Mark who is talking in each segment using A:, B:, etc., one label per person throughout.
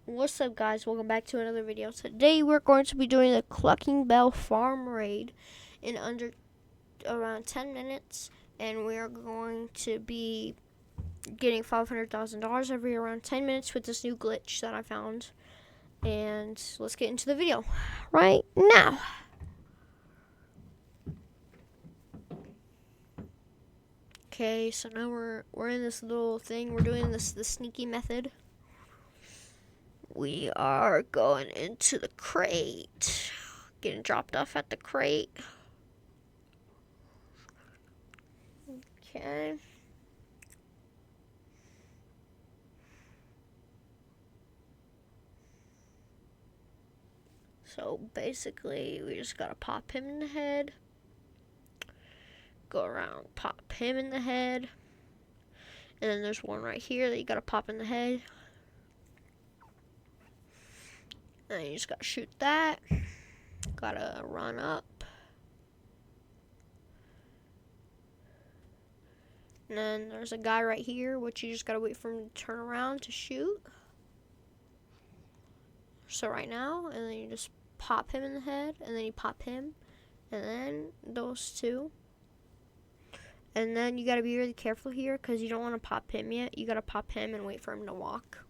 A: What's up, guys? Welcome back to another video. Today we're going to be doing the Clucking Bell farm raid in under around 10 minutes, and we are going to be getting $500,000 every around 10 minutes with this new glitch that I found. And let's get into the video right now. Okay, so now we're in this little thing. We're doing the sneaky method. We are going into the crate, getting dropped off at the crate. Okay. So basically, we just gotta pop him in the head. Go around, pop him in the head. And then there's one right here that you gotta pop in the head. And you just gotta shoot that. Gotta run up. And then there's a guy right here, which you just gotta wait for him to turn around to shoot. So right now, and then you just pop him in the head, and then you pop him, and then those two. And then you gotta be really careful here, because you don't want to pop him yet. You gotta pop him and wait for him to walk.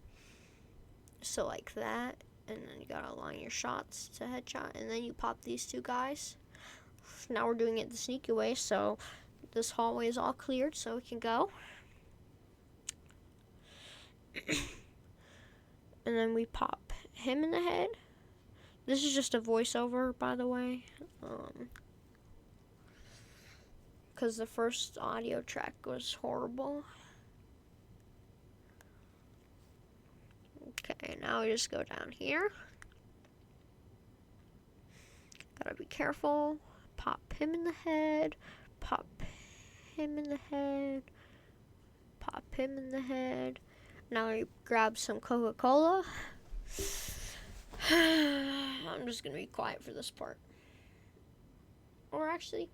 A: So like that. And then you gotta align your shots to headshot, and then you pop these two guys. Now we're doing it the sneaky way, so this hallway is all cleared, so we can go. And then we pop him in the head. This is just a voiceover, by the way, because the first audio track was horrible. Okay, now we just go down here. Gotta be careful. Pop him in the head. Pop him in the head. Pop him in the head. Now we grab some Coca-Cola. I'm just gonna be quiet for this part. Or actually,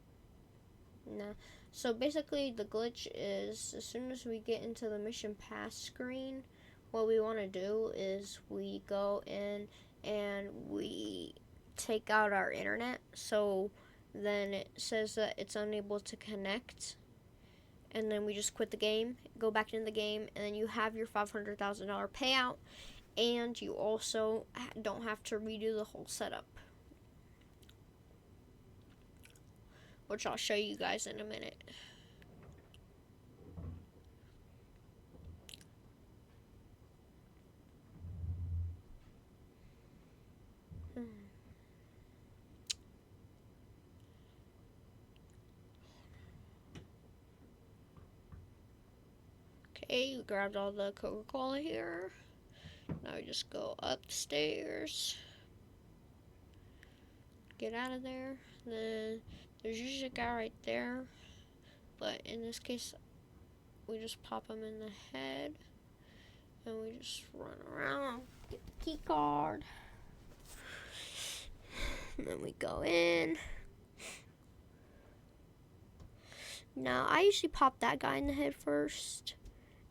A: nah. So basically the glitch is, as soon as we get into the mission pass screen, what we want to do is we go in and we take out our internet. So then it says that it's unable to connect. And then we just quit the game, go back into the game, and then you have your $500,000 payout. And you also don't have to redo the whole setup, which I'll show you guys in a minute. Okay, we grabbed all the Coca-Cola here. Now we just go upstairs. Get out of there. Then there's usually a guy right there, but in this case, we just pop him in the head, and we just run around, get the key card, and then we go in. Now, I usually pop that guy in the head first,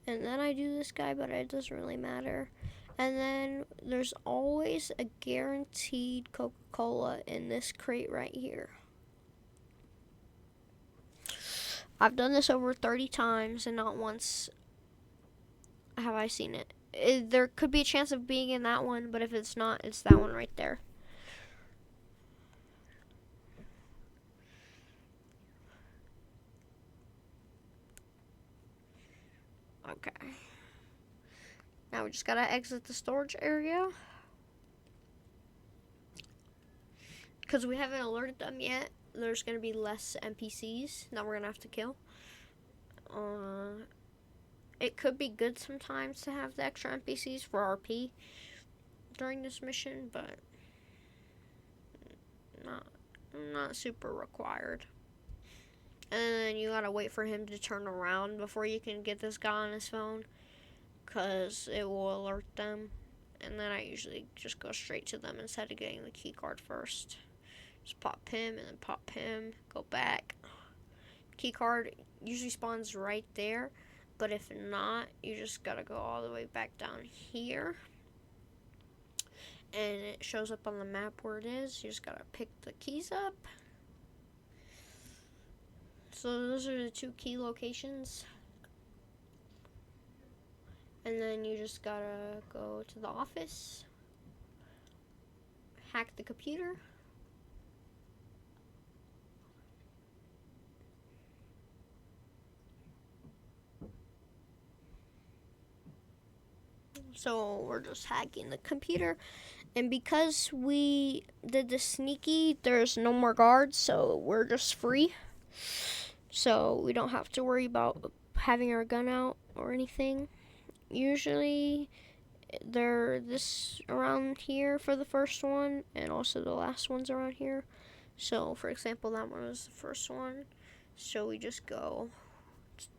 A: and then I do this guy, but it doesn't really matter. And then there's always a guaranteed Coca-Cola in this crate right here. I've done this over 30 times, and not once have I seen it. There could be a chance of being in that one, but if it's not, it's that one right there. Okay. Now we just gotta exit the storage area, because we haven't alerted them yet. There's gonna be less NPCs that we're gonna have to kill. It could be good sometimes to have the extra NPCs for RP during this mission, but not super required. And then you gotta wait for him to turn around before you can get this guy on his phone, because it will alert them. And then I usually just go straight to them instead of getting the key card first. Just pop him and then pop him, go back. Key card usually spawns right there, but if not, you just gotta go all the way back down here. and it shows up on the map where it is. You just gotta pick the keys up. So those are the 2 key locations. And then you just gotta go to the office, hack the computer, so we're just hacking the computer, and because we did the sneaky, there's no more guards, so we're just free, so we don't have to worry about having our gun out or anything. Usually they're this around here for the first one, and also the last one's around here. So for example, that one was the first one, so we just go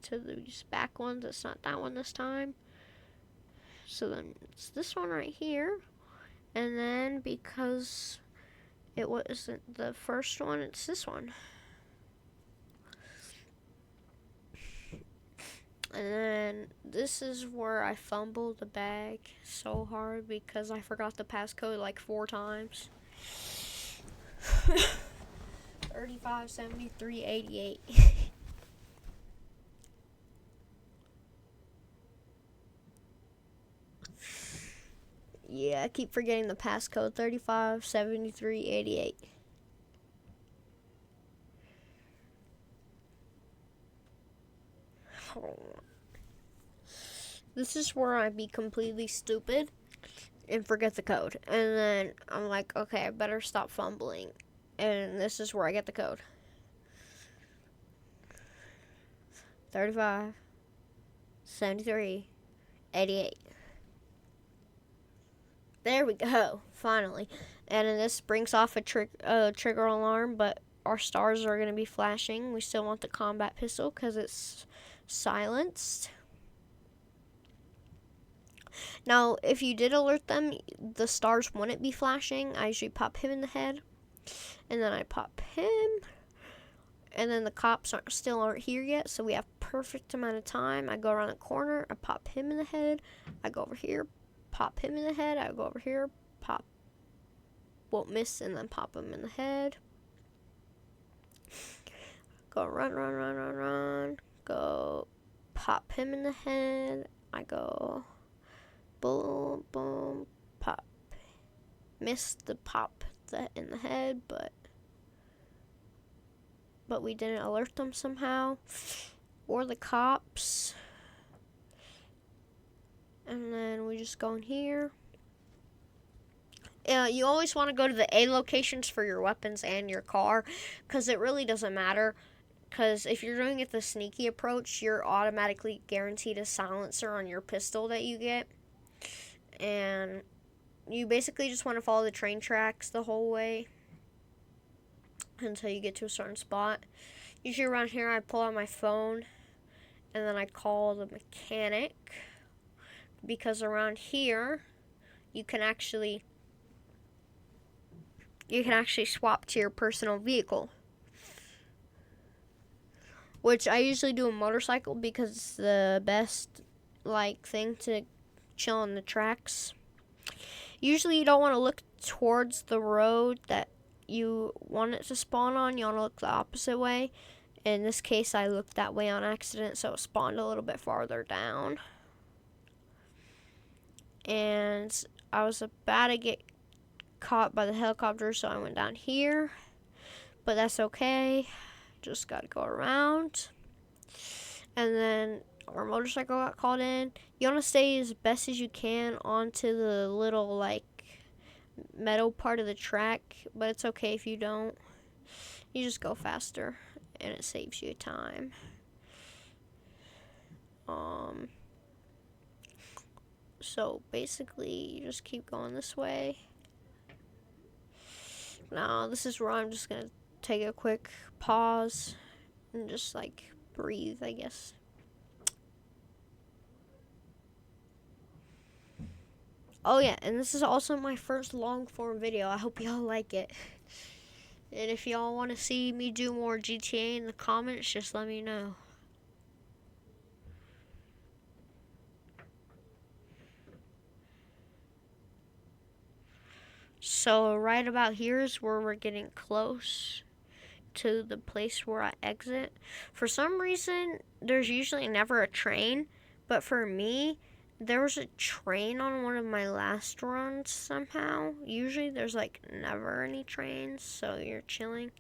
A: to these back ones. It's not that one this time, so then it's this one right here, and then because it wasn't the first one, it's this one. And then this is where I fumbled the bag so hard because I forgot the passcode like 4 times. 357388. Yeah, I keep forgetting the passcode, 357388. This is where I'd be completely stupid and forget the code. And then I'm like, okay, I better stop fumbling. And this is where I get the code. 35, 73, 88. There we go, finally. And then this brings off a trigger alarm, but our stars are going to be flashing. We still want the combat pistol because it's silenced. Now, if you did alert them, the stars wouldn't be flashing. I usually pop him in the head, and then I pop him, and then the cops still aren't here yet, so we have perfect amount of time. I go around the corner, I pop him in the head, I go over here, pop him in the head, I go over here, pop, won't miss, and then pop him in the head. Go run, go pop him in the head, I go boom, boom, pop. Missed the pop in the head, but we didn't alert them somehow, or the cops. And then we just go in here. You always want to go to the A locations for your weapons and your car, because it really doesn't matter. Because if you're doing it the sneaky approach, you're automatically guaranteed a silencer on your pistol that you get. And you basically just want to follow the train tracks the whole way until you get to a certain spot. Usually around here, I pull out my phone and then I call the mechanic, because around here you can actually swap to your personal vehicle, which I usually do a motorcycle because it's the best thing to chill on the tracks. Usually you don't want to look towards the road that you want it to spawn on. You want to look the opposite way. In this case, I looked that way on accident, so it spawned a little bit farther down. And I was about to get caught by the helicopter, so I went down here. But that's okay. Just got to go around. And then our motorcycle got called in. You want to stay as best as you can onto the little metal part of the track, but it's okay if you don't. You just go faster and it saves you time. So basically you just keep going this way. Now this is where I'm just gonna take a quick pause and just breathe, I guess. Oh yeah, and this is also my first long form video. I hope y'all like it. And if y'all want to see me do more GTA in the comments, just let me know. So right about here is where we're getting close to the place where I exit. For some reason, there's usually never a train, but for me, there was a train on one of my last runs somehow. Usually there's like never any trains, so you're chilling.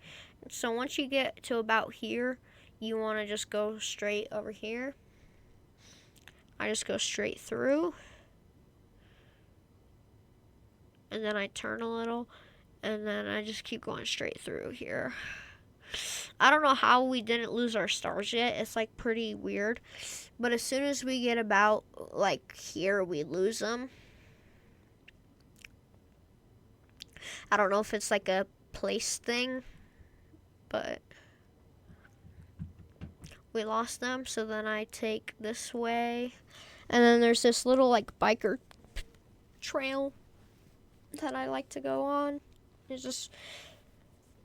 A: So once you get to about here, you want to just go straight over here. I just go straight through. And then I turn a little, and then I just keep going straight through here. I don't know how we didn't lose our stars yet. It's like pretty weird. But as soon as we get about like here, we lose them. I don't know if it's like a place thing, but we lost them. So then I take this way, and then there's this little like biker trail that I like to go on. It's just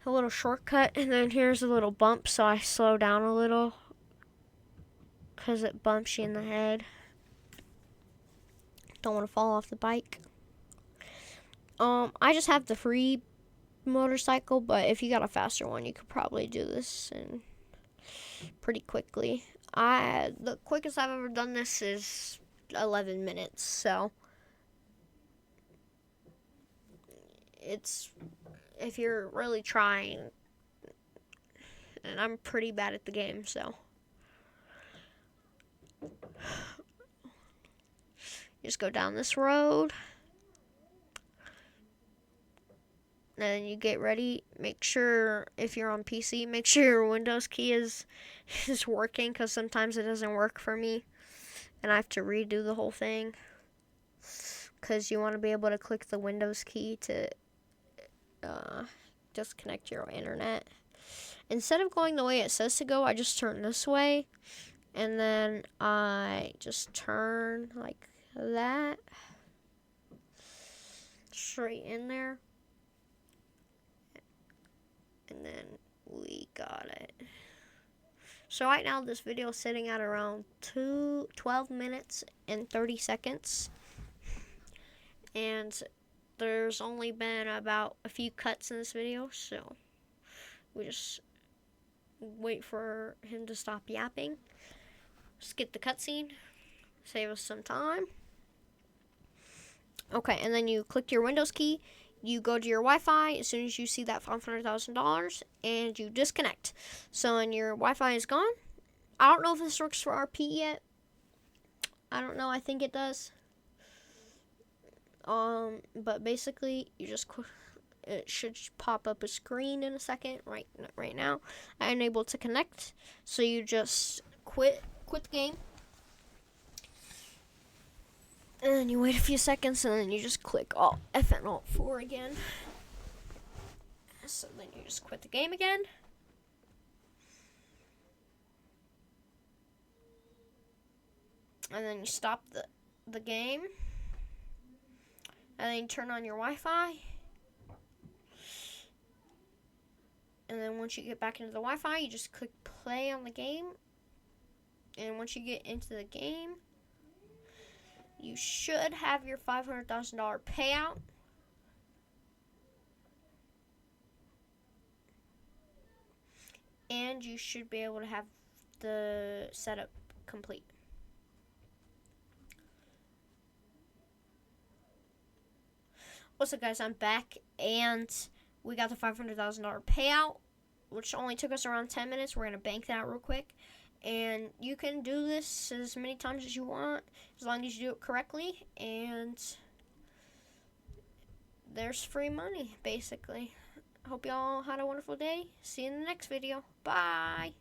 A: a little shortcut, and then here's a little bump, so I slow down a little because it bumps you in the head. Don't want to fall off the bike. I just have the free motorcycle, but if you got a faster one, you could probably do this in pretty quickly. The quickest I've ever done this is 11 minutes, so it's if you're really trying, and I'm pretty bad at the game, so just go down this road, and then you get ready. Make sure, if you're on PC, make sure your Windows key is working, because sometimes it doesn't work for me, and I have to redo the whole thing, because you want to be able to click the Windows key to just connect your internet. Instead of going the way it says to go, I just turn this way, and then I just turn like that, straight in there, and then we got it. So right now this video is sitting at around 12 minutes and 30 seconds, and there's only been about a few cuts in this video, so we just wait for him to stop yapping, skip the cutscene, save us some time. Okay, and then you click your Windows key, you go to your Wi-Fi as soon as you see that $500,000, and you disconnect. So when your Wi-Fi is gone, I don't know if this works for RP yet. I don't know, I think it does. But basically, you just it should pop up a screen in a second. Right now, I unable to connect. So you just quit the game, and then you wait a few seconds, and then you just click Alt F and Alt 4 again. So then you just quit the game again. And then you stop the game. And then you turn on your Wi-Fi. And then once you get back into the Wi-Fi, you just click play on the game. And once you get into the game, you should have your $500,000 payout. And you should be able to have the setup complete. What's up, guys? I'm back, and we got the $500,000 payout, which only took us around 10 minutes. We're going to bank that real quick. And you can do this as many times as you want, as long as you do it correctly. And there's free money, basically. Hope y'all had a wonderful day. See you in the next video. Bye.